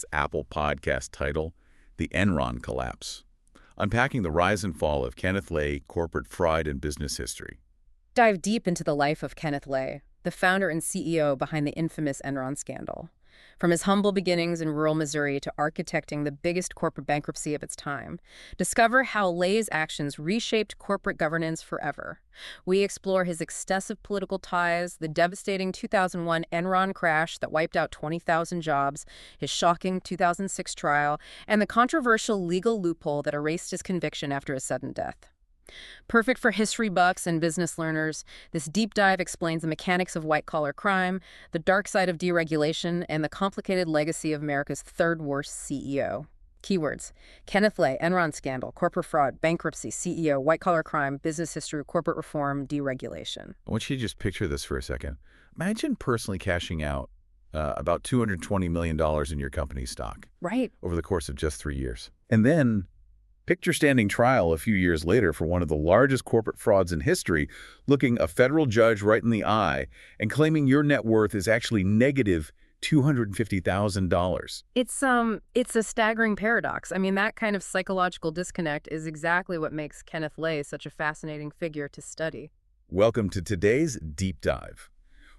its Apple podcast title, The Enron Collapse, unpacking the rise and fall of Kenneth Lay corporate fraud and business history. Dive deep into the life of Kenneth Lay, the founder and CEO behind the infamous Enron scandal. From his humble beginnings in rural Missouri to architecting the biggest corporate bankruptcy of its time, discover how Lay's actions reshaped corporate governance forever. We explore his excessive political ties, the devastating 2001 Enron crash that wiped out 20,000 jobs, his shocking 2006 trial, and the controversial legal loophole that erased his conviction after his sudden death. Perfect for history buffs and business learners, this deep dive explains the mechanics of white-collar crime, the dark side of deregulation, and the complicated legacy of America's third-worst CEO. Keywords: Kenneth Lay, Enron scandal, corporate fraud, bankruptcy, CEO, white-collar crime, business history, corporate reform, deregulation. I want you to just picture this for a second. Imagine personally cashing out about $220 million in your company's stock. Right. Over the course of just 3 years. And then picture standing trial a few years later for one of the largest corporate frauds in history, looking a federal judge right in the eye and claiming your net worth is actually negative $250,000. It's a staggering paradox. I mean, that kind of psychological disconnect is exactly what makes Kenneth Lay such a fascinating figure to study. Welcome to today's Deep Dive.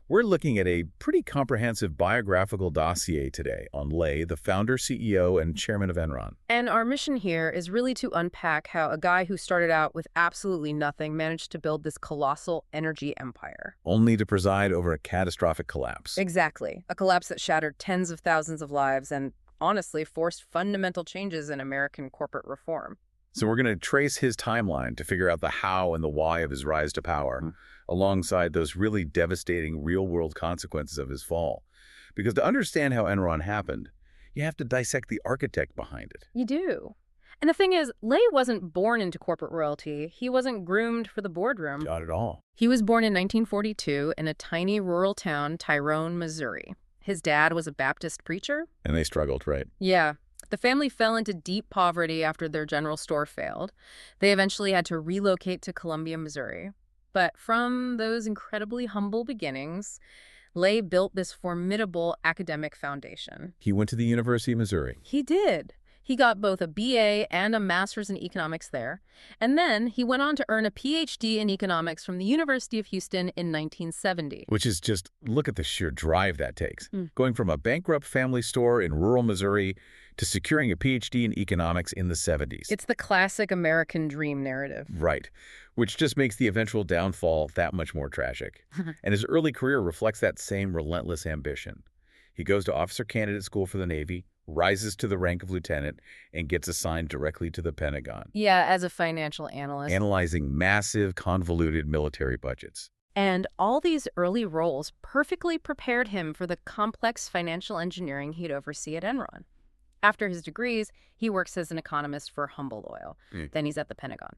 We're looking at a pretty comprehensive biographical dossier today on Lay, the founder, CEO, and chairman of Enron. And our mission here is really to unpack how a guy who started out with absolutely nothing managed to build this colossal energy empire. Only to preside over a catastrophic collapse. Exactly. A collapse that shattered tens of thousands of lives and, honestly, forced fundamental changes in American corporate reform. So we're going to trace his timeline to figure out the how and the why of his rise to power, alongside those really devastating real-world consequences of his fall. Because to understand how Enron happened, you have to dissect the architect behind it. You do. And the thing is, Lay wasn't born into corporate royalty. He wasn't groomed for the boardroom. Not at all. He was born in 1942 in a tiny rural town, Tyrone, Missouri. His dad was a Baptist preacher. And they struggled, right? Yeah. The family fell into deep poverty after their general store failed. They eventually had to relocate to Columbia, Missouri. But from those incredibly humble beginnings, Lay built this formidable academic foundation. He went to the University of Missouri. He did. He got both a BA and a master's in economics there. And then he went on to earn a PhD in economics from the University of Houston in 1970. Which is just, look at the sheer drive that takes. Going from a bankrupt family store in rural Missouri to securing a PhD in economics in the 70s. It's the classic American dream narrative. Right, which just makes the eventual downfall that much more tragic. And his early career reflects that same relentless ambition. He goes to officer candidate school for the Navy, rises to the rank of lieutenant, and gets assigned directly to the Pentagon. Yeah, as a financial analyst. Analyzing massive, convoluted military budgets. And all these early roles perfectly prepared him for the complex financial engineering he'd oversee at Enron. After his degrees, he works as an economist for Humboldt Oil. Then he's at the Pentagon.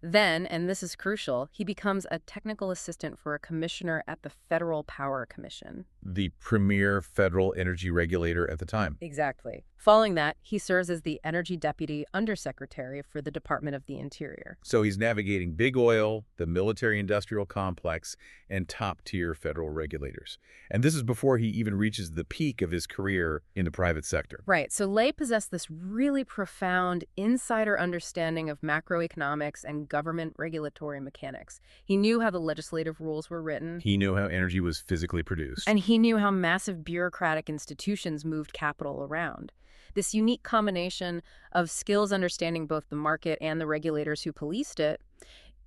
Then, and this is crucial, he becomes a technical assistant for a commissioner at the Federal Power Commission. The premier federal energy regulator at the time. Exactly. Following that, he serves as the Energy Deputy Undersecretary for the Department of the Interior. So he's navigating big oil, the military-industrial complex, and top-tier federal regulators. And this is before he even reaches the peak of his career in the private sector. Right. So Lay possessed this really profound insider understanding of macroeconomics and government regulatory mechanics. He knew how the legislative rules were written. He knew how energy was physically produced. And he knew how massive bureaucratic institutions moved capital around. This unique combination of skills understanding both the market and the regulators who policed it,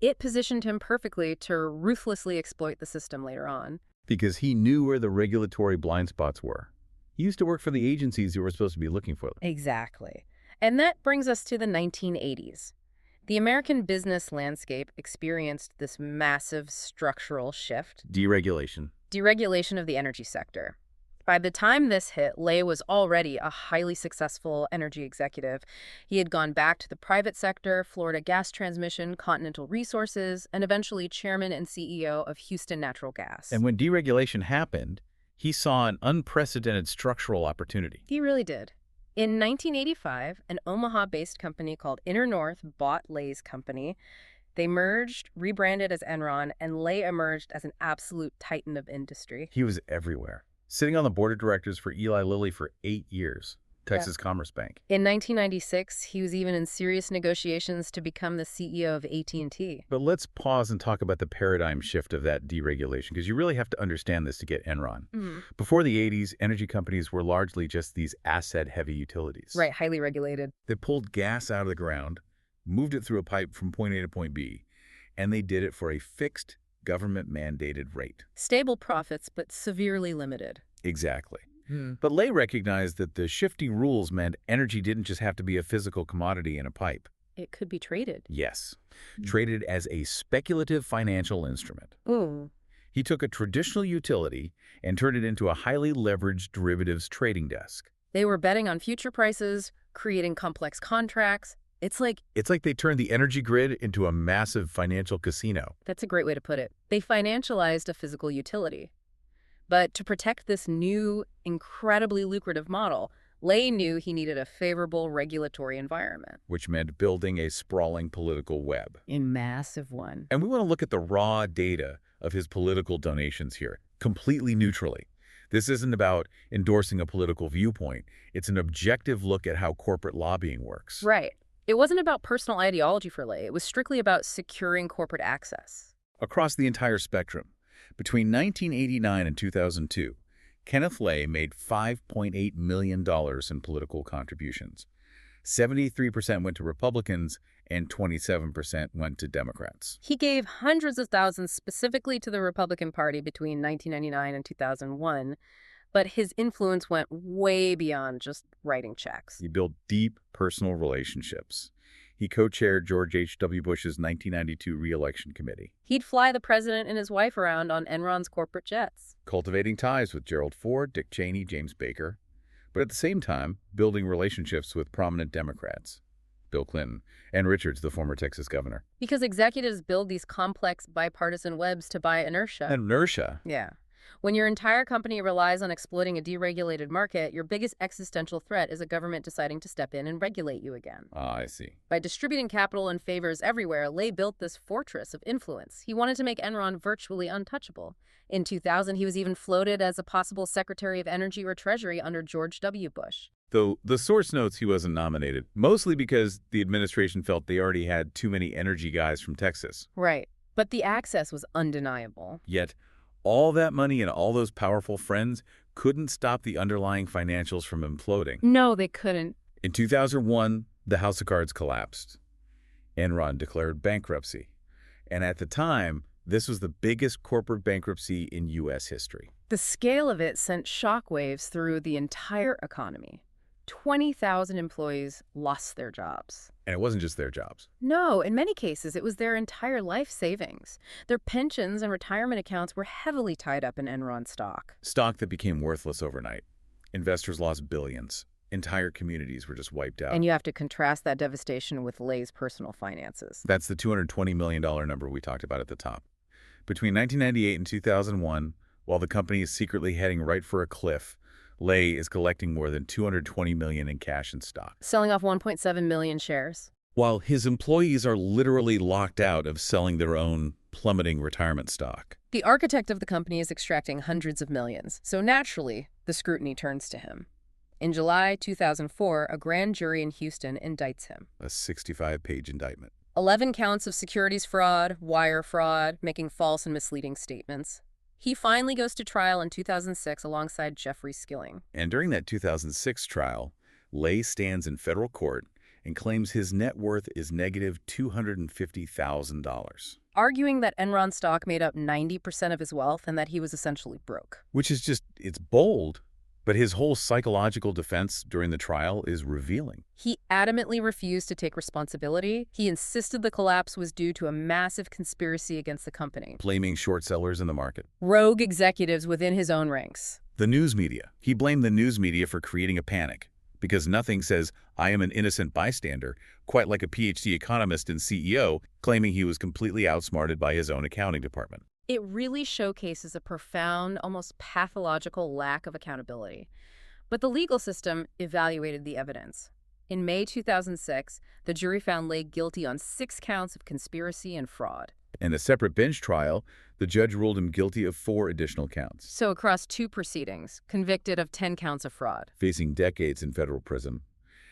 it positioned him perfectly to ruthlessly exploit the system later on. Because he knew where the regulatory blind spots were. He used to work for the agencies who were supposed to be looking for them. Exactly. And that brings us to the 1980s. The American business landscape experienced this massive structural shift. Deregulation. Deregulation of the energy sector. By the time this hit, Lay was already a highly successful energy executive. He had gone back to the private sector, Florida Gas Transmission, Continental Resources, and eventually chairman and CEO of Houston Natural Gas. And when deregulation happened, he saw an unprecedented structural opportunity. He really did. In 1985, an Omaha-based company called InterNorth bought Lay's company. They merged, rebranded as Enron, and Lay emerged as an absolute titan of industry. He was everywhere, sitting on the board of directors for Eli Lilly for 8 years. Texas Commerce Bank. In 1996, he was even in serious negotiations to become the CEO of AT&T. But let's pause and talk about the paradigm shift of that deregulation, because you really have to understand this to get Enron. Before the 80s, energy companies were largely just these asset-heavy utilities. Right, highly regulated. They pulled gas out of the ground, moved it through a pipe from point A to point B, and they did it for a fixed, government-mandated rate. Stable profits, but severely limited. Exactly. But Lay recognized that the shifting rules meant energy didn't just have to be a physical commodity in a pipe. It could be traded. Yes, traded as a speculative financial instrument. Ooh. He took a traditional utility and turned it into a highly leveraged derivatives trading desk. They were betting on future prices, creating complex contracts. It's like they turned the energy grid into a massive financial casino. That's a great way to put it. They financialized a physical utility. But to protect this new, incredibly lucrative model, Lay knew he needed a favorable regulatory environment. Which meant building a sprawling political web. A massive one. And we want to look at the raw data of his political donations here, completely neutrally. This isn't about endorsing a political viewpoint. It's an objective look at how corporate lobbying works. Right. It wasn't about personal ideology for Lay. It was strictly about securing corporate access. Across the entire spectrum, between 1989 and 2002, Kenneth Lay made $5.8 million in political contributions. 73% went to Republicans and 27% went to Democrats. He gave hundreds of thousands specifically to the Republican Party between 1999 and 2001, but his influence went way beyond just writing checks. He built deep personal relationships. He co-chaired George H.W. Bush's 1992 re-election committee. He'd fly the president and his wife around on Enron's corporate jets. Cultivating ties with Gerald Ford, Dick Cheney, James Baker, but at the same time, building relationships with prominent Democrats, Bill Clinton, and Richards, the former Texas governor. Because executives build these complex bipartisan webs to buy inertia. Inertia? Yeah. When your entire company relies on exploiting a deregulated market, your biggest existential threat is a government deciding to step in and regulate you again. Ah, I see. By distributing capital and favors everywhere, Lay built this fortress of influence. He wanted to make Enron virtually untouchable. In 2000, he was even floated as a possible Secretary of Energy or Treasury under George W. Bush. Though the source notes he wasn't nominated, mostly because the administration felt they already had too many energy guys from Texas. Right. But the access was undeniable. Yet, all that money and all those powerful friends couldn't stop the underlying financials from imploding. No, they couldn't. In 2001, the house of cards collapsed. Enron declared bankruptcy. And at the time, this was the biggest corporate bankruptcy in U.S. history. The scale of it sent shockwaves through the entire economy. 20,000 employees lost their jobs. And it wasn't just their jobs. No, in many cases, it was their entire life savings. Their pensions and retirement accounts were heavily tied up in Enron stock. Stock that became worthless overnight. Investors lost billions. Entire communities were just wiped out. And you have to contrast that devastation with Lay's personal finances. That's the $220 million number we talked about at the top. Between 1998 and 2001, while the company is secretly heading right for a cliff, Lay is collecting more than $220 million in cash and stock. Selling off 1.7 million shares. While his employees are literally locked out of selling their own plummeting retirement stock. The architect of the company is extracting hundreds of millions, so naturally, the scrutiny turns to him. In July 2004, a grand jury in Houston indicts him. A 65-page indictment. 11 counts of securities fraud, wire fraud, making false and misleading statements. He finally goes to trial in 2006 alongside Jeffrey Skilling. And during that 2006 trial, Lay stands in federal court and claims his net worth is negative $250,000. Arguing that Enron stock made up 90% of his wealth and that he was essentially broke. Which is just, it's bold. But his whole psychological defense during the trial is revealing. He adamantly refused to take responsibility. He insisted the collapse was due to a massive conspiracy against the company. Blaming short sellers in the market. Rogue executives within his own ranks. The news media. He blamed the news media for creating a panic. Because nothing says, I am an innocent bystander, quite like a PhD economist and CEO claiming he was completely outsmarted by his own accounting department. It really showcases a profound, almost pathological lack of accountability. But the legal system evaluated the evidence. In May 2006, the jury found Lay guilty on 6 counts of conspiracy and fraud. In a separate bench trial, the judge ruled him guilty of 4 additional counts, So across 2 proceedings, convicted of 10 counts of fraud. facing decades in federal prison.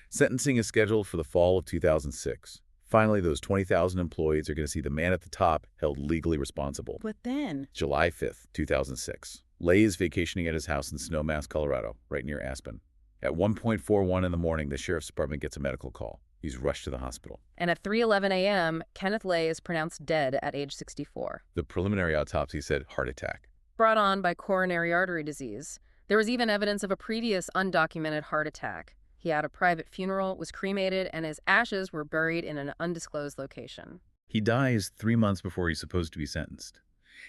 Sentencing is scheduled for the fall of 2006. Finally, those 20,000 employees are going to see the man at the top held legally responsible. But then? July 5th, 2006. Lay is vacationing at his house in Snowmass, Colorado, right near Aspen. At 1:41 in the morning, the sheriff's department gets a medical call. He's rushed to the hospital. And at 3:11 a.m., Kenneth Lay is pronounced dead at age 64. The preliminary autopsy said heart attack. Brought on by coronary artery disease. There was even evidence of a previous undocumented heart attack. He had a private funeral, was cremated, and his ashes were buried in an undisclosed location. He dies 3 months before he's supposed to be sentenced.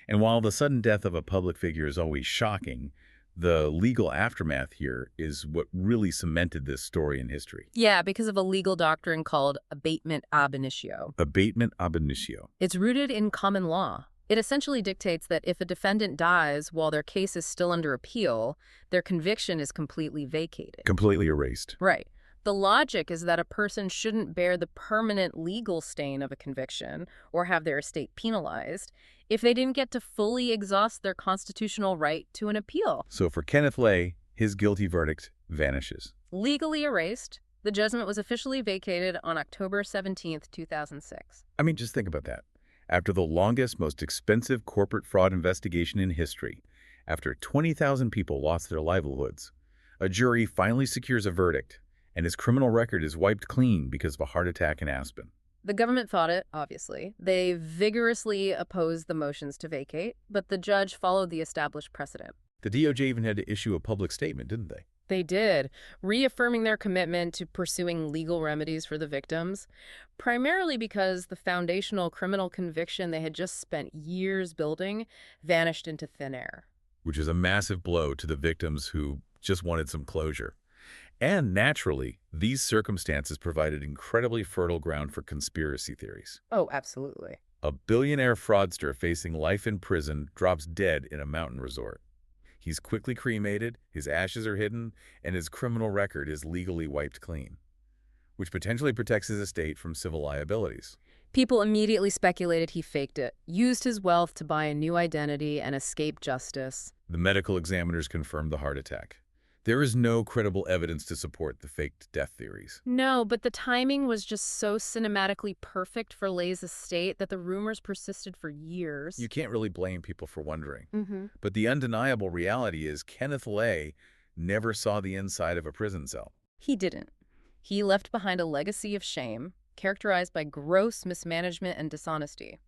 And while the sudden death of a public figure is always shocking, the legal aftermath here is what really cemented this story in history. Yeah, because of a legal doctrine called abatement ab initio. Abatement ab initio. It's rooted in common law. It essentially dictates that if a defendant dies while their case is still under appeal, their conviction is completely vacated. Completely erased. Right. The logic is that a person shouldn't bear the permanent legal stain of a conviction or have their estate penalized if they didn't get to fully exhaust their constitutional right to an appeal. So for Kenneth Lay, his guilty verdict vanishes. Legally erased, the judgment was officially vacated on October 17th, 2006. I mean, just think about that. After the longest, most expensive corporate fraud investigation in history, after 20,000 people lost their livelihoods, a jury finally secures a verdict, and his criminal record is wiped clean because of a heart attack in Aspen. The government fought it, obviously. They vigorously opposed the motions to vacate, but the judge followed the established precedent. The DOJ even had to issue a public statement, didn't they? They did, reaffirming their commitment to pursuing legal remedies for the victims, primarily because the foundational criminal conviction they had just spent years building vanished into thin air. Which is a massive blow to the victims who just wanted some closure. And naturally, these circumstances provided incredibly fertile ground for conspiracy theories. Oh, absolutely. A billionaire fraudster facing life in prison drops dead in a mountain resort. He's quickly cremated, his ashes are hidden, and his criminal record is legally wiped clean, which potentially protects his estate from civil liabilities. People immediately speculated he faked it, used his wealth to buy a new identity and escape justice. The medical examiners confirmed the heart attack. There is no credible evidence to support the faked death theories. No, but the timing was just so cinematically perfect for Lay's estate that the rumors persisted for years. You can't really blame people for wondering. Mm-hmm. But the undeniable reality is Kenneth Lay never saw the inside of a prison cell. He didn't. He left behind a legacy of shame, characterized by gross mismanagement and dishonesty.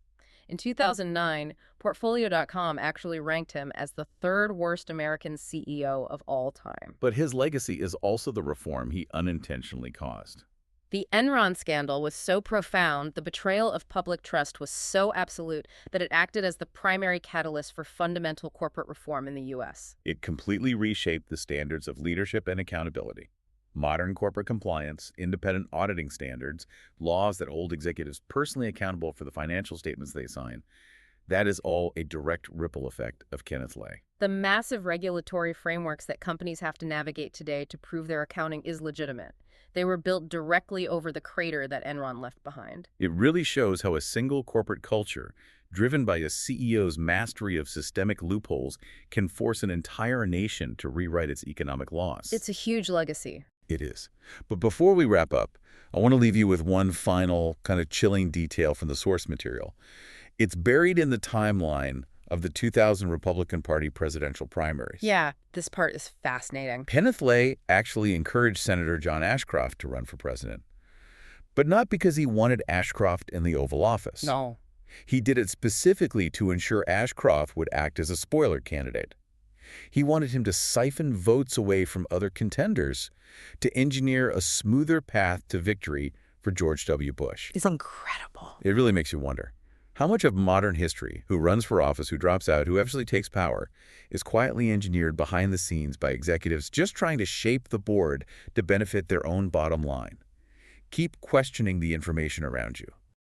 In 2009, Portfolio.com actually ranked him as the 3rd worst American CEO of all time. But his legacy is also the reform he unintentionally caused. The Enron scandal was so profound, the betrayal of public trust was so absolute that it acted as the primary catalyst for fundamental corporate reform in the U.S. It completely reshaped the standards of leadership and accountability. Modern corporate compliance, independent auditing standards, laws that hold executives personally accountable for the financial statements they sign. That is all a direct ripple effect of Kenneth Lay. The massive regulatory frameworks that companies have to navigate today to prove their accounting is legitimate. They were built directly over the crater that Enron left behind. It really shows how a single corporate culture, driven by a CEO's mastery of systemic loopholes, can force an entire nation to rewrite its economic laws. It's a huge legacy. It is. But before we wrap up, I want to leave you with one final kind of chilling detail from the source material. It's buried in the timeline of the 2000 Republican Party presidential primaries. Yeah, this part is fascinating. Kenneth Lay actually encouraged Senator John Ashcroft to run for president, but not because he wanted Ashcroft in the Oval Office. No. He did it specifically to ensure Ashcroft would act as a spoiler candidate. He wanted him to siphon votes away from other contenders to engineer a smoother path to victory for George W. Bush. It's incredible. It really makes you wonder, how much of modern history, who runs for office, who drops out, who eventually takes power, is quietly engineered behind the scenes by executives just trying to shape the board to benefit their own bottom line? Keep questioning the information around you.